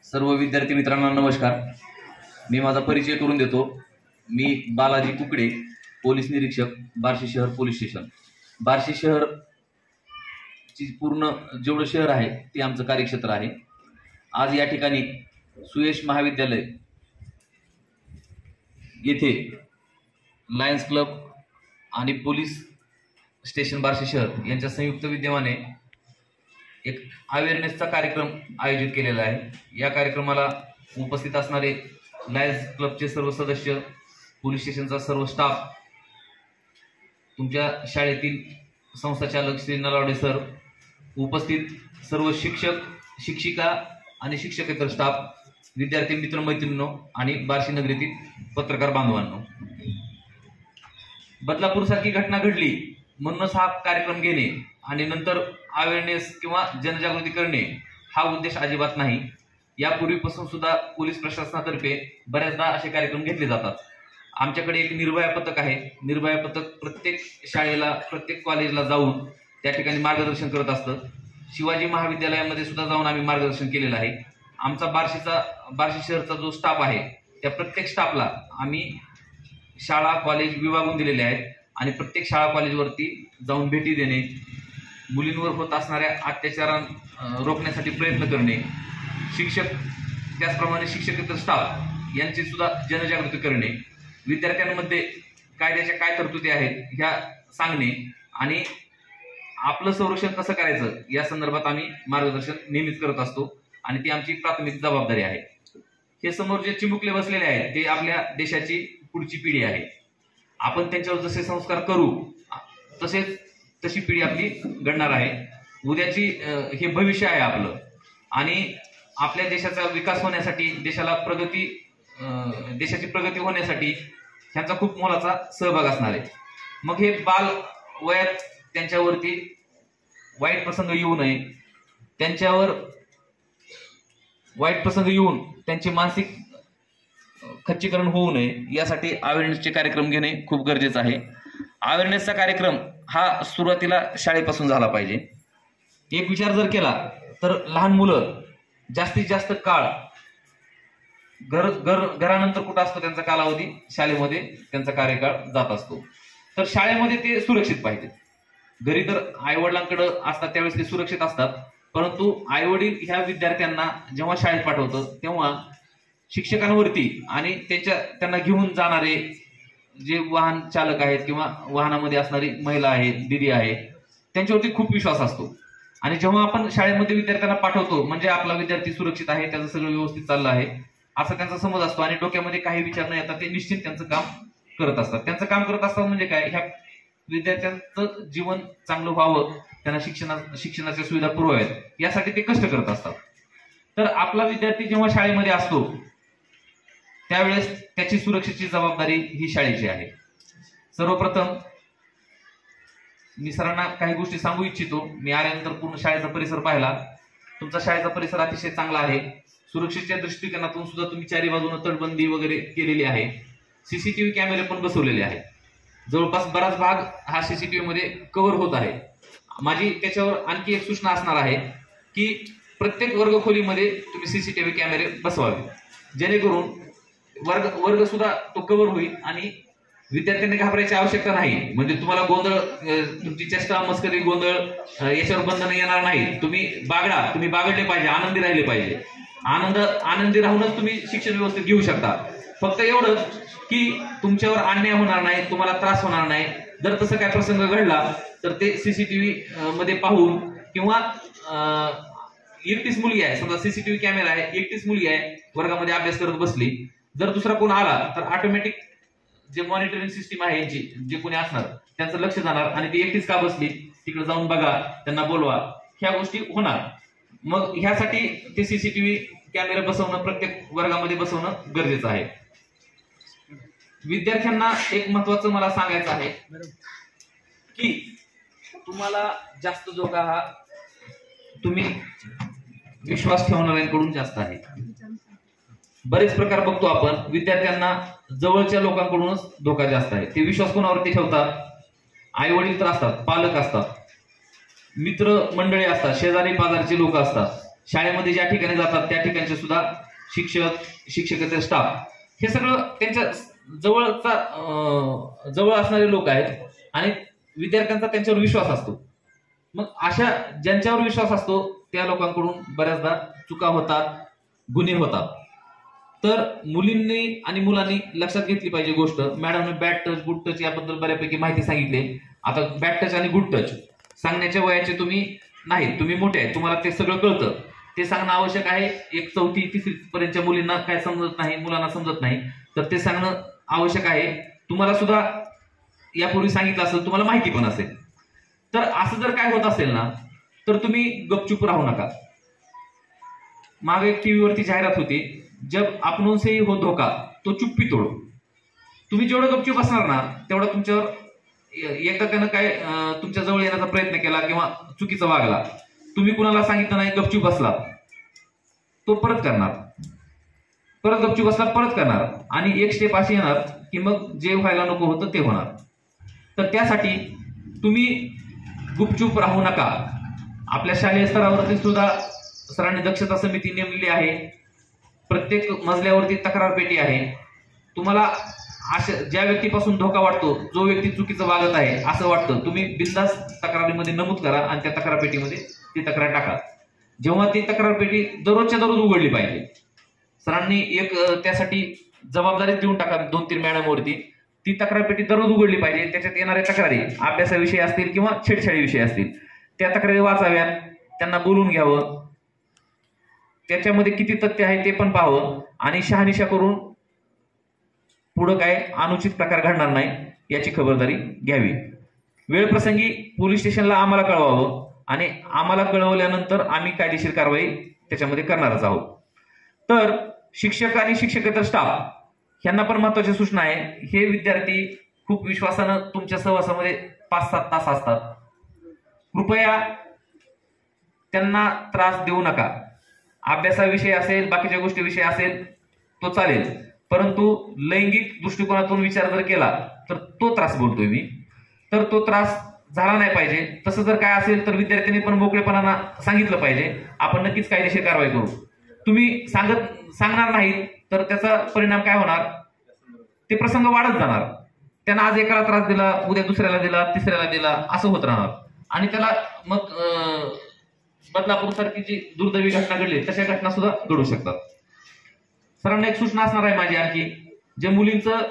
सर्व विद्यार्थी मित्रांना नमस्कार। मी माझा परिचय करून देतो। मी बालाजी कुकडे, पोलीस निरीक्षक, बार्शी शहर पोलीस स्टेशन। बार्शी शहर ची पूर्ण जेवढं शहर आहे ते आमचं कार्यक्षेत्र आहे। आज या ठिकाणी सुयश महाविद्यालय येथे लायन्स क्लब आणि पोलीस स्टेशन बार्शी शहर यांच्या संयुक्त विद्यमाने एक अवेअरनेसचा कार्यक्रम आयोजित केलेला आहे। या कार्यक्रमाला उपस्थित असणारे लायन्स क्लबचे सर्व सदस्य, पोलीस स्टेशनचा सर्व स्टाफ, तुमच्या शाळेतील संस्थाचालक श्री नलावडे सर, उपस्थित सर्व शिक्षक, शिक्षिका आणि शिक्षकेतर स्टाफ, विद्यार्थी मित्रमैत्रिणींनो आणि बार्शी नगरीतील पत्रकार बांधवांनो, बदलापूरसारखी घटना घडली म्हणूनच हा कार्यक्रम घेणे आणि नंतर अवेअरनेस किंवा जनजागृती करणे हा उद्देश अजिबात नाही। यापूर्वीपासून सुद्धा पोलीस प्रशासनातर्फे बऱ्याचदा असे कार्यक्रम घेतले जातात। आमच्याकडे एक निर्भया पथक आहे। निर्भया पथक प्रत्येक शाळेला, प्रत्येक कॉलेजला जाऊन त्या ठिकाणी मार्गदर्शन करत असतं। शिवाजी महाविद्यालयामध्ये सुद्धा जाऊन आम्ही मार्गदर्शन केलेलं आहे। आमचा बार्शी शहरचा जो स्टाफ आहे त्या प्रत्येक स्टाफला आम्ही शाळा कॉलेज विभागून दिलेले आहेत आणि प्रत्येक शाळा कॉलेजवरती जाऊन भेटी देणे, मुलींवर होत असणाऱ्या अत्याचार रोखण्यासाठी प्रयत्न करणे, शिक्षक त्याचप्रमाणे शिक्षकेतर स्टाफ यांची सुद्धा जनजागृती करणे, विद्यार्थ्यांमध्ये कायद्याच्या काय तरतुदी आहेत ह्या सांगणे आणि आपलं संरक्षण कसं करायचं या संदर्भात आम्ही मार्गदर्शन नेहमीच करत असतो आणि ती आमची प्राथमिक जबाबदारी आहे। हे समोर जे चिमुकले बसलेले आहेत ते आपल्या देशाची पुढची पिढी आहे। आपण त्यांच्यावर जसे संस्कार करू तशी पिढी आपली घडणार आहे। उद्याची हे भविष्य आहे आपलं आणि आपल्या देशाचा विकास होण्यासाठी, देशाची प्रगती होण्यासाठी ह्यांचा खूप मोलाचा सहभाग असणार आहे। मग हे बाल वयात त्यांच्यावरती वाईट प्रसंग येऊ नये, त्यांच्यावर वाईट प्रसंग येऊन त्यांचे मानसिक खच्चीकरण होऊ नये यासाठी अवेअरनेसचे कार्यक्रम घेणे खूप गरजेचं आहे। अवेअरनेसचा कार्यक्रम हा सुरुवातीला शाळेपासून झाला पाहिजे। एक विचार जर केला तर लहान मुलं जास्तीत जास्त काळ घरानंतर कुठं असतो त्यांचा कालावधी, शाळेमध्ये त्यांचा कार्यकाळ जात असतो। तर शाळेमध्ये ते सुरक्षित पाहिजे। घरी तर आईवडिलांकडे असतात त्यावेळेस ते सुरक्षित असतात, परंतु आईवडील ह्या विद्यार्थ्यांना जेव्हा शाळेत पाठवतं तेव्हा शिक्षकांवरती आणि त्यांना घेऊन जाणारे जे वाहन चालक आहेत किंवा वाहनामध्ये असणारी महिला आहे, दिदी आहे, त्यांच्यावरती खूप विश्वास असतो आणि जेव्हा आपण शाळेमध्ये विद्यार्थ्यांना पाठवतो म्हणजे आपला विद्यार्थी सुरक्षित आहे, त्याचं सगळं व्यवस्थित चाललं आहे असा त्यांचा समज असतो आणि डोक्यामध्ये काही विचार न येतात ते निश्चित त्यांचं काम करत असतात। त्यांचं काम करत असतात म्हणजे काय, ह्या विद्यार्थ्यांचं जीवन चांगलं व्हावं, त्यांना शिक्षणाच्या सुविधा पुरवाव्यात यासाठी ते कष्ट करत असतात। तर आपला विद्यार्थी जेव्हा शाळेमध्ये असतो त्यावेळेस त्याची सुरक्षेची जबाबदारी ही शाळेची आहे। सर्वप्रथम मी सरांना काही गोष्टी सांगू इच्छितो। मी आल्यानंतर पूर्ण शाळेचा परिसर पाहिला। तुमचा शाळेचा परिसर अतिशय चांगला आहे। सुरक्षेच्या दृष्टिकोनातून सुद्धा तुम्ही चारी बाजूने तटबंदी वगैरे केलेली आहे। सीसीटीव्ही कॅमेरे पण बसवलेले आहेत। जवळपास बराच भाग हा सीसीटीव्ही मध्ये कव्हर होत आहे। माझी त्याच्यावर आणखी एक सूचना असणार आहे की प्रत्येक वर्गखोलीमध्ये तुम्ही सीसीटीव्ही कॅमेरे बसवावे, जेणेकरून वर्ग सुद्धा तो कव्हर होईल आणि विद्यार्थ्यांनी घाबरायची आवश्यकता नाही। म्हणजे तुम्हाला गोंधळ, तुमची चेष्टा मस्करी गोंधळ याच्यावर बंधन येणार नाही। तुम्ही बागडले पाहिजे, आनंदी राहिले पाहिजे। आनंदी राहूनच तुम्ही शिक्षण व्यवस्थित घेऊ शकता। फक्त एवढंच की तुमच्यावर अन्याय होणार नाही, तुम्हाला त्रास होणार नाही। जर तसं काय प्रसंग घडला तर ते सीसीटीव्ही मध्ये पाहून किंवा एकटीच मुलगी आहे, समजा सीसीटीव्ही कॅमेरा आहे, एकटीच मुलगी आहे, वर्गामध्ये अभ्यास करत बसली, जर दुसरा कोण आला तर ऑटोमॅटिक जे मॉनिटरिंग सिस्टीम आहे यांची, जे कोणी असणार त्यांचं लक्ष जाणार आणि ती एकटीच का बसली तिकडे जाऊन बघा, त्यांना बोलवा, ह्या गोष्टी होणार। मग ह्यासाठी ते सीसीटीव्ही कॅमेरे बसवणं, प्रत्येक वर्गामध्ये बसवणं गरजेचं आहे। विद्यार्थ्यांना एक महत्वाचं मला सांगायचं आहे की तुम्हाला जास्त धोका हा तुम्ही विश्वास ठेवणाऱ्यांकडून जास्त आहे। बरेच प्रकार बघतो आपण, विद्यार्थ्यांना जवळच्या लोकांकडूनच धोका जास्त आहे। ते विश्वास कोणावरती ठेवतात, आई वडील तर असतात, पालक असतात, मित्र मंडळी असतात, शेजारी पाजारची लोक असतात, शाळेमध्ये ज्या ठिकाणी जातात त्या ठिकाणचे सुद्धा शिक्षक, शिक्षकेतर स्टाफ हे सगळं त्यांच्या जवळ असणारे लोक आहेत आणि विद्यार्थ्यांचा त्यांच्यावर विश्वास असतो. मग अशा ज्यांच्यावर विश्वास असतो त्या लोकांकडून बऱ्याचदा चुका होतात, गुन्हे होतात. तर मुलींनी आणि मुलांनी लक्षात घेतली पाहिजे गोष्ट. मॅडमने बॅड टच, गुड टच याबद्दल बऱ्यापैकी माहिती सांगितली. आता बॅड टच आणि गुड टच सांगण्याच्या वयाचे तुम्ही नाही, तुम्ही मोठे आहे, तुम्हाला ते सगळं कळतं, ते सांगणं आवश्यक आहे. एक 4थी 3री पर्यंतच्या मुलींना काय समजत नाही, मुलांना समजत नाही, तर ते सांगणं आवश्यक आहे. तुम्हाला सुद्धा यापूर्वी सांगितलं असेल, तुम्हाला माहिती पण असेल. तर असं जर काय होत असेल ना, तर तुम्ही गपचूप राहू नका. मागे एक टीव्हीवरती जाहिरात होती, जब आपनों से हो धोका तो चुप्पी तोडो. तुम्ही जेवढं गपचूप असणार ना, तेवढं तुमच्यावर एकदा त्यानं काय तुमच्या जवळ येण्याचा प्रयत्न केला किंवा चुकीचा वागला, तुम्ही कुणाला सांगितलं नाही, गपचूप बसला, तो परत करणार, परत गपचूप बसला, परत करणार आणि एक स्टेप अशी येणार की मग जे व्हायला नको होतं ते होणार. तर त्यासाठी तुम्ही गुपचूप राहू नका. आपल्या शालेय स्तरावरती सुद्धा सरांनी दक्षता समिती नेमलेली आहे. प्रत्येक मजल्यावरती तक्रार पेटी आहे. तुम्हाला अशा ज्या व्यक्तीपासून धोका वाटतो, जो व्यक्ती चुकीचं वागत आहे असं वाटतं, तुम्ही बिनधास्त तक्रारीमध्ये नमूद करा आणि त्या तक्रार पेटीमध्ये ती तक्रार टाका. जेव्हा ती तक्रार पेटी दररोजच्या दररोज उघडली पाहिजे. सरांनी एक त्यासाठी जबाबदारी देऊन टाका 2-3 मॅडमवरती. ती तक्रार पेटी दररोज उघडली पाहिजे. त्याच्यात येणाऱ्या तक्रारी अभ्यासाविषयी असतील किंवा छेडछाडीविषयी असतील, त्या तक्रारी वाचाव्यात, त्यांना बोलून घ्यावं, त्याच्यामध्ये किती तथ्य आहे ते पण पाहावं आणि शहानिशा करून पुढं काय अनुचित प्रकार घडणार नाही याची खबरदारी घ्यावी. वेळ प्रसंगी पोलीस स्टेशनला आम्हाला कळवावं आणि आम्हाला कळवल्यानंतर आम्ही कायदेशीर कारवाई त्याच्यामध्ये करणारच आहोत. तर शिक्षक आणि शिक्षकेतर स्टाफ यांना पण महत्वाची सूचना आहे. हे विद्यार्थी खूप विश्वासानं तुमच्या सहवासामध्ये 5-7 तास असतात. कृपया त्यांना त्रास देऊ नका. अभ्यासाविषयी असेल, बाकीच्या गोष्टीविषयी असेल तो चालेल, परंतु लैंगिक दृष्टिकोनातून विचार जर केला तर तो त्रास बोलतोय मी, तर तो त्रास झाला नाही पाहिजे. तसं जर काय असेल तर विद्यार्थ्यांनी पण मोकळेपणानं सांगितलं पाहिजे. आपण नक्कीच कायदेशीर कारवाई करू. तुम्ही सांगणार नाहीत तर त्याचा परिणाम काय होणार, ते प्रसंग वाढत जाणार. त्यांना आज एकाला त्रास दिला, उद्या दुसऱ्याला दिला, तिसऱ्याला दिला, असं होत राहणार आणि त्याला मग बदलापूर सारखी जी दुर्दैवी घटना घडली तशा घटना सुद्धा घडू शकतात. सरांना एक सूचना असणार आहे माझी आणखी, जे मुलींचं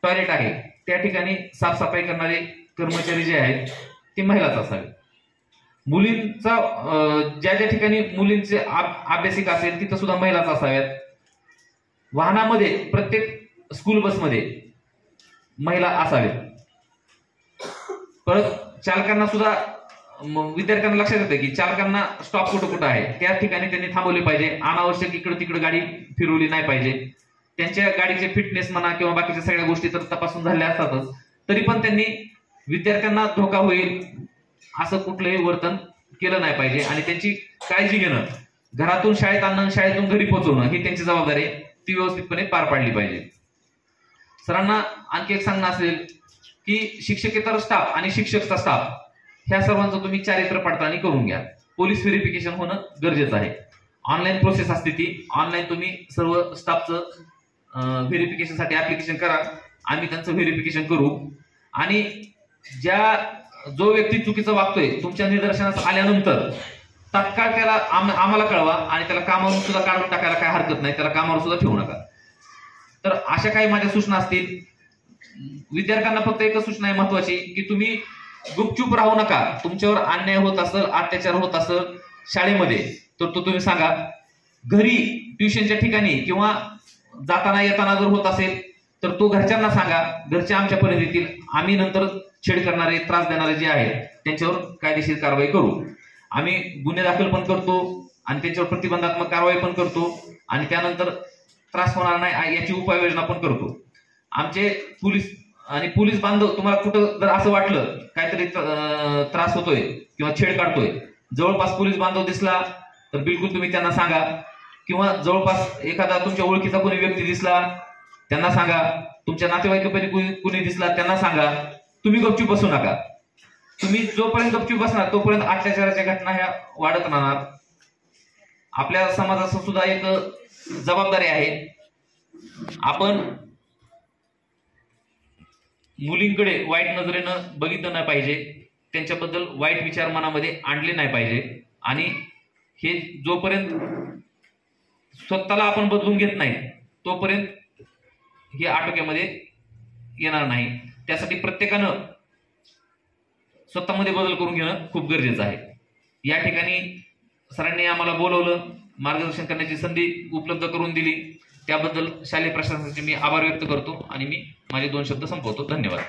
टॉयलेट आहे त्या ठिकाणी साफसफाई करणारे कर्मचारी जे आहेत ते महिलाच असावे. मुलींचा ज्या ज्या ठिकाणी मुलींचे अभ्यासिका असेल तिथं सुद्धा महिलाच असाव्यात. वाहनामध्ये प्रत्येक स्कूल बसमध्ये महिला असाव्यात. परत चालकांना सुद्धा विद्यार्थ्यांना लक्षात येतं की चालकांना स्टॉप कुठं आहे त्या ठिकाणी त्यांनी थांबवले पाहिजे. अनावश्यक इकडे तिकडे गाडी फिरवली नाही पाहिजे. त्यांच्या गाडीचे फिटनेस म्हणा किंवा बाकीच्या सगळ्या गोष्टी तर तपासून झाल्या असतातच, तरी पण त्यांनी विद्यार्थ्यांना धोका होईल असं कुठलंही वर्तन केलं नाही पाहिजे आणि त्यांची काळजी घेणं, घरातून शाळेत आणणं, शाळेतून घरी पोहोचवणं ही त्यांची जबाबदारी ती व्यवस्थितपणे पार पाडली पाहिजे. सरांना आणखी एक सांगणं असेल की शिक्षकेतर स्टाफ आणि शिक्षकचा स्टाफ ह्या सर्वांचं तुम्ही चारित्र्य पडताळणी करून घ्या. पोलीस व्हेरिफिकेशन होणं गरजेचं आहे. ऑनलाईन प्रोसेस असते ती. ऑनलाईन तुम्ही सर्व स्टाफचं व्हेरिफिकेशनसाठी ऍप्लिकेशन करा. आम्ही त्यांचं व्हेरिफिकेशन करू आणि जो व्यक्ती चुकीचं वागतोय तुमच्या निदर्शनास आल्यानंतर तात्काळ त्याला आम्हाला कळवा आणि त्याला कामावरून सुद्धा काढून टाकायला काय हरकत नाही. त्याला कामावर सुद्धा ठेवू नका. तर अशा काही माझ्या सूचना असतील. विद्यार्थ्यांना फक्त एकच सूचना आहे महत्वाची की तुम्ही गुपचूप राहू नका. तुमच्यावर अन्याय होत असेल, अत्याचार होत असेल शाळेमध्ये तर तो तुम्ही सांगा. घरी, ट्युशनच्या ठिकाणी किंवा जाताना येताना जर होत असेल तर तो घरच्यांना सांगा. घरचे आमच्यापर्यंत येतील. आम्ही नंतर छेड करणारे, त्रास देणारे जे आहेत त्यांच्यावर कायदेशीर कारवाई करू. आम्ही गुन्हे दाखल पण करतो आणि त्यांच्यावर प्रतिबंधात्मक कारवाई पण करतो आणि त्यानंतर त्रास होणार नाही याची उपाययोजना पण करतो. आमचे पोलीस बांधव, तुम्हाला कुठं जर असं वाटलं काहीतरी त्रास होतोय किंवा छेड काढतोय, जवळपास पोलीस बांधव दिसला तर बिलकुल तुम्ही त्यांना सांगा. किंवा जवळपास एखादा तुमच्या ओळखीचा कोणी व्यक्ती दिसला त्यांना सांगा. तुमच्या नातेवाईकापैकी कोणी दिसला त्यांना सांगा. तुम्ही गपचूप बसू नका. तुम्ही जोपर्यंत गपचूप बसणार तोपर्यंत अत्याचाराच्या घटना ह्या वाढत राहणार. आपल्या समाजाचा सुद्धा एक जबाबदारी आहे. आपण मुलींकडे वाईट नजरेनं बघितलं नाही पाहिजे, त्यांच्याबद्दल वाईट विचार मनामध्ये आणले नाही पाहिजे. आणि हे जोपर्यंत स्वतःला आपण बदलून घेत नाही तोपर्यंत हे आटोक्यामध्ये येणार नाही. त्यासाठी प्रत्येकानं स्वतःमध्ये बदल करून घेणं खूप गरजेचं आहे. या ठिकाणी सरांनी आम्हाला बोलवलं, मार्गदर्शन करण्याची संधी उपलब्ध करून दिली, त्याबद्दल शालेय प्रशासनाचे मी आभार व्यक्त करतो आणि मी माझे 2 शब्द संपवतो. धन्यवाद.